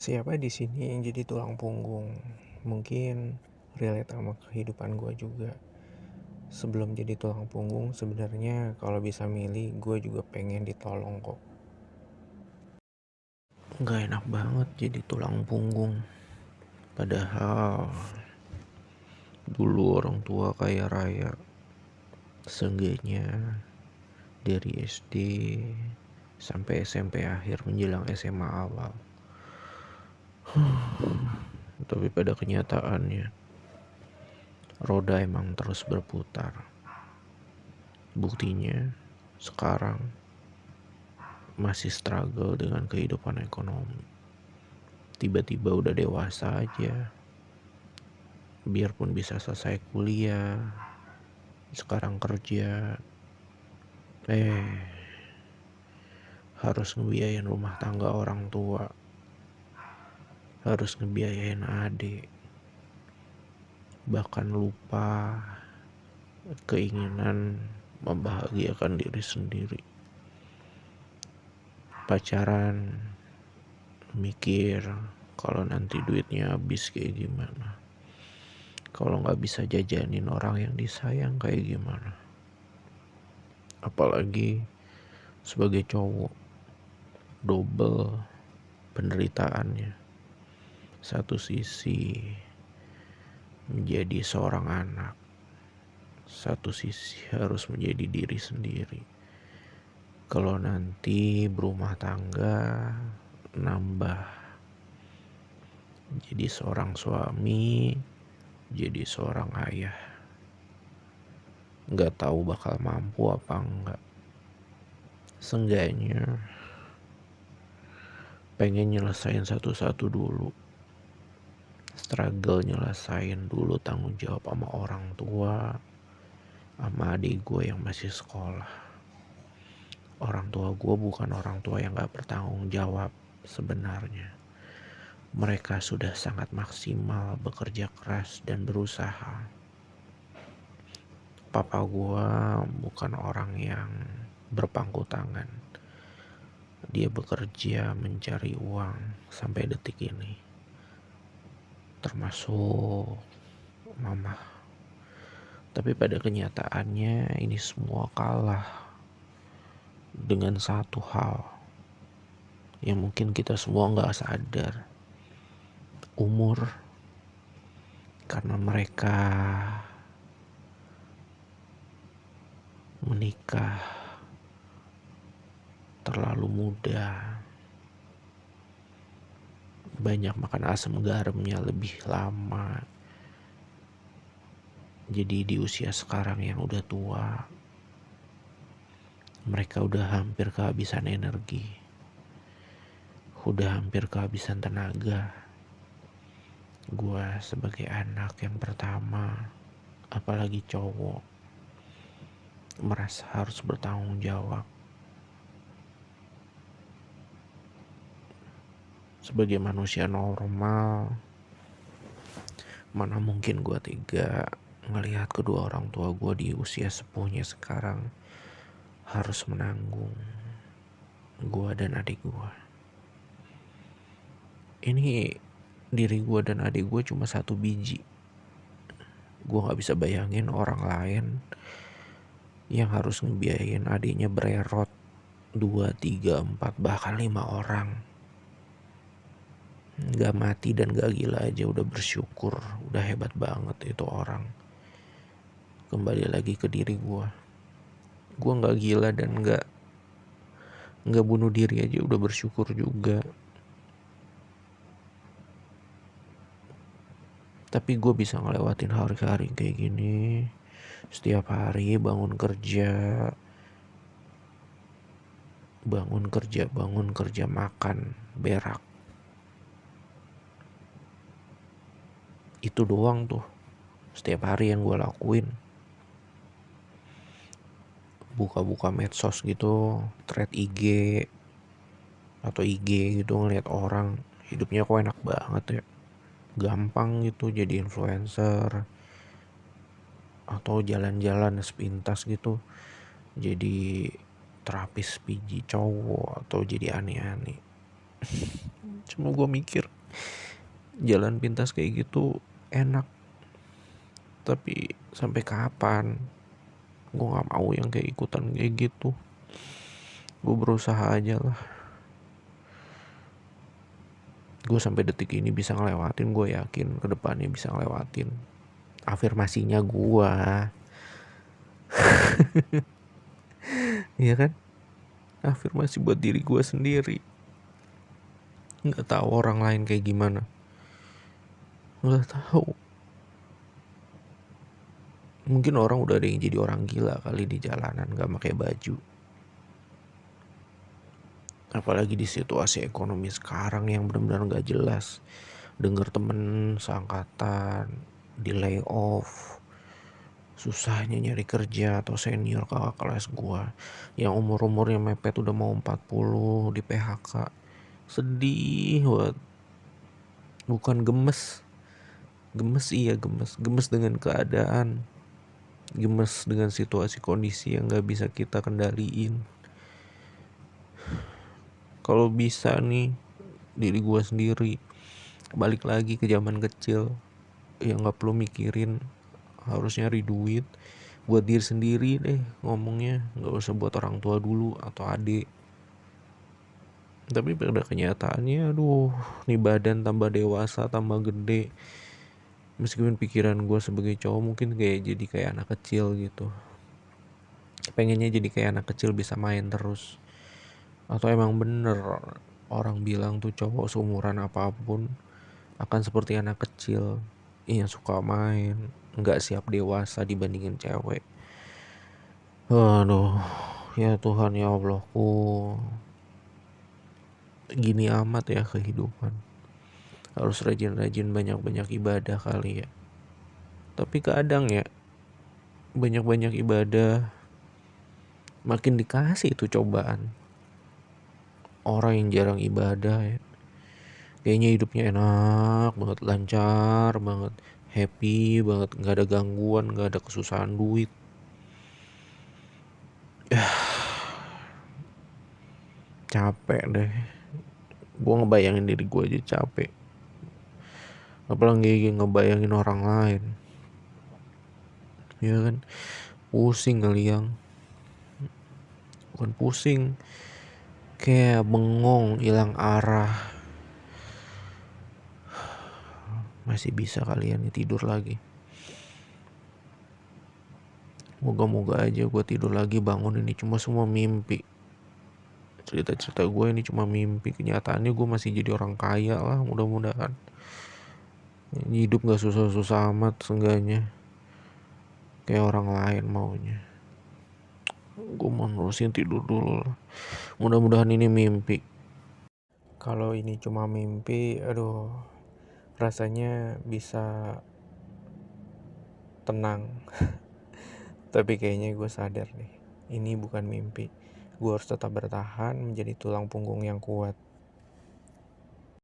Siapa di sini yang jadi tulang punggung? Mungkin relate sama kehidupan gue juga. Sebelum jadi tulang punggung, sebenarnya kalau bisa milih, gue juga pengen ditolong kok. Gak enak banget jadi tulang punggung. Padahal dulu orang tua kaya raya. Seenggaknya dari SD sampai SMP akhir menjelang SMA awal. Tapi pada kenyataannya, roda emang terus berputar. Buktinya, sekarang masih struggle dengan kehidupan ekonomi. Tiba-tiba udah dewasa aja. Biarpun bisa selesai kuliah, sekarang kerja, harus ngebiayain rumah tangga orang tua, harus ngebiayain adik, bahkan lupa keinginan membahagiakan diri sendiri. Pacaran, mikir kalau nanti duitnya habis kayak gimana. Kalau nggak bisa jajanin orang yang disayang kayak gimana. Apalagi sebagai cowok, double penderitaannya. Satu sisi menjadi seorang anak, satu sisi harus menjadi diri sendiri. Kalau nanti berumah tangga, nambah jadi seorang suami, jadi seorang ayah. Nggak tahu bakal mampu apa enggak. Seenggaknya pengen nyelesain satu-satu dulu. Struggle nyelesain dulu tanggung jawab sama orang tua, sama adik gue yang masih sekolah. Orang tua gue bukan orang tua yang gak bertanggung jawab sebenarnya. Mereka sudah sangat maksimal bekerja keras dan berusaha. Papa gue bukan orang yang berpangku tangan. Dia bekerja mencari uang sampai detik ini. Termasuk mama. Tapi pada kenyataannya ini semua kalah dengan satu hal yang mungkin kita semua gak sadar. Umur. Karena mereka menikah terlalu muda, banyak makan asam garamnya lebih lama. Jadi di usia sekarang yang udah tua, mereka udah hampir kehabisan energi, udah hampir kehabisan tenaga. Gua sebagai anak yang pertama, apalagi cowok, merasa harus bertanggung jawab. Sebagai manusia normal, mana mungkin gue tega ngelihat kedua orang tua gue di usia sepuhnya sekarang harus menanggung gue dan adik gue. Ini diri gue dan adik gue cuma satu biji. Gue gak bisa bayangin orang lain yang harus ngebiayain adiknya bererot 2, 3, 4, bahkan 5 orang. Gak mati dan gak gila aja udah bersyukur. Udah hebat banget itu orang. Kembali lagi ke diri gue gak gila dan gak bunuh diri aja udah bersyukur juga. Tapi gue bisa ngelewatin hari-hari kayak gini. Setiap hari bangun kerja, makan, berak. Itu doang tuh setiap hari yang gue lakuin. Buka-buka medsos gitu, thread IG atau IG gitu, ngeliat orang hidupnya kok enak banget ya. Gampang gitu jadi influencer, atau jalan-jalan sepintas gitu jadi terapis biji cowok, atau jadi aneh-aneh. Cuma gue mikir jalan pintas kayak gitu enak, tapi sampai kapan? Gue nggak mau yang kayak ikutan kayak gitu. Gue berusaha aja lah. Gue sampai detik ini bisa ngelewatin, gue yakin kedepannya bisa ngelewatin. Afirmasinya gue, iya kan? Afirmasi buat diri gue sendiri. Nggak tahu orang lain kayak gimana. Nggak tahu. Mungkin orang udah ada yang jadi orang gila kali di jalanan nggak pakai baju. Apalagi di situasi ekonomi sekarang yang benar-benar nggak jelas. Dengar temen seangkatan di layoff, susahnya nyari kerja, atau senior kakak kelas gua yang umur-umurnya mepet udah mau 40 di PHK. Sedih banget. Bukan gemes. Gemes, iya gemes. Gemes dengan keadaan. Gemes dengan situasi kondisi yang gak bisa kita kendaliin. Kalau bisa nih diri gua sendiri balik lagi ke zaman kecil yang gak perlu mikirin harus nyari duit buat diri sendiri deh ngomongnya, nggak usah buat orang tua dulu atau adik. Tapi pada kenyataannya aduh, nih badan tambah dewasa tambah gede, meskipun pikiran gue sebagai cowok mungkin jadi kayak anak kecil gitu, pengennya jadi kayak anak kecil bisa main terus. Atau emang bener orang bilang tuh cowok seumuran apapun akan seperti anak kecil yang suka main, nggak siap dewasa dibandingin cewek. Aduh, ya Tuhan ya Allahku, gini amat ya kehidupan. Harus rajin-rajin banyak-banyak ibadah kali ya. Tapi kadang ya banyak-banyak ibadah makin dikasih itu cobaan. Orang yang jarang ibadah ya, kayaknya hidupnya enak banget, lancar banget, happy banget, nggak ada gangguan, nggak ada kesusahan duit. Capek deh. Gue ngebayangin diri gue aja capek, apalagi ngebayangin orang lain. Ya kan, pusing kali yang, bukan pusing, kayak bengong, hilang arah. Masih bisa kalian nih tidur lagi. Moga-moga aja gue tidur lagi bangun ini cuma semua mimpi. Cerita-cerita gue ini cuma mimpi. Kenyataannya gue masih jadi orang kaya lah, mudah-mudahan. Hidup gak susah-susah amat seenggaknya, kayak orang lain maunya. Gue mau nerusin tidur dulu lah. Mudah-mudahan ini mimpi. Kalau ini cuma mimpi, aduh, rasanya bisa tenang. Tapi kayaknya gue sadar nih, ini bukan mimpi. Gue harus tetap bertahan menjadi tulang punggung yang kuat.